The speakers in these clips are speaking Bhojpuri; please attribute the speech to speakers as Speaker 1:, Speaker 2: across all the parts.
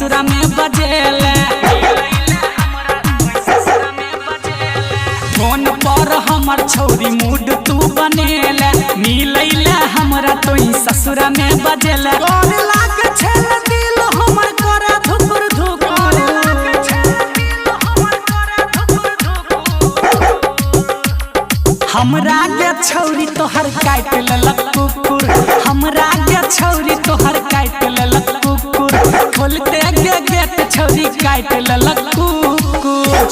Speaker 1: ससुरा में बजेले फोन पर हमर छौरी मूड तू बनेले मिलैले हमरा तो ससुरा में बजेले करे लागे छेल दिल हमर करे धुकुर धुकुर हमरा के छौरी तोहर काट लेलक कुकुर हमरा के छौरी तोहर काट लेलक कुकुर खोलते के गेट छौरी काट लेलक कुकुर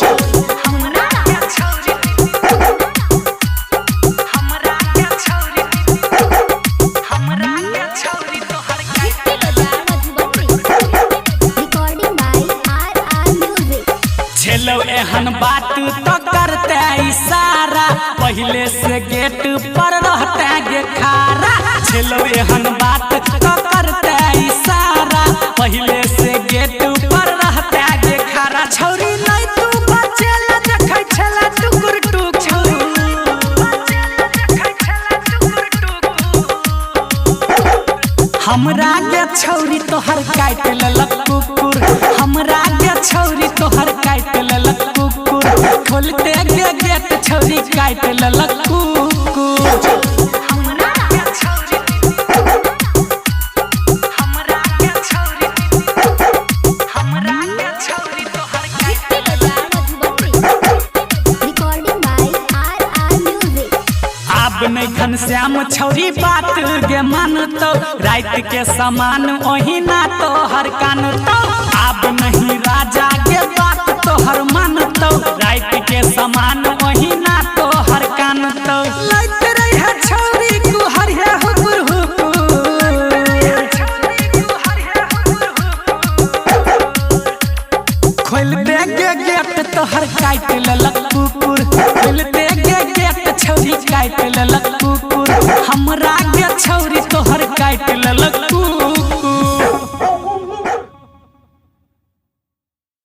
Speaker 1: एहन बात तो करते इशारा पहले से गेट पर रहते गे खारा छेलो एहन बात तो करते इशारा पहले से गेट पर रहते गे खारा छौरी नहीं तू बचेला देखै छेला टुकुर टुकुर हमरा के छौरी तोहर काट लेलक कुकुर हमरा के छौरी तोहर काट लेलक कुकुर खोलते के गेट छौरी काट लेलक कुकुर घनश्याम छौरी बात गे मानतो रात के समान ओही ना तो हर कान तो अब नहीं राजा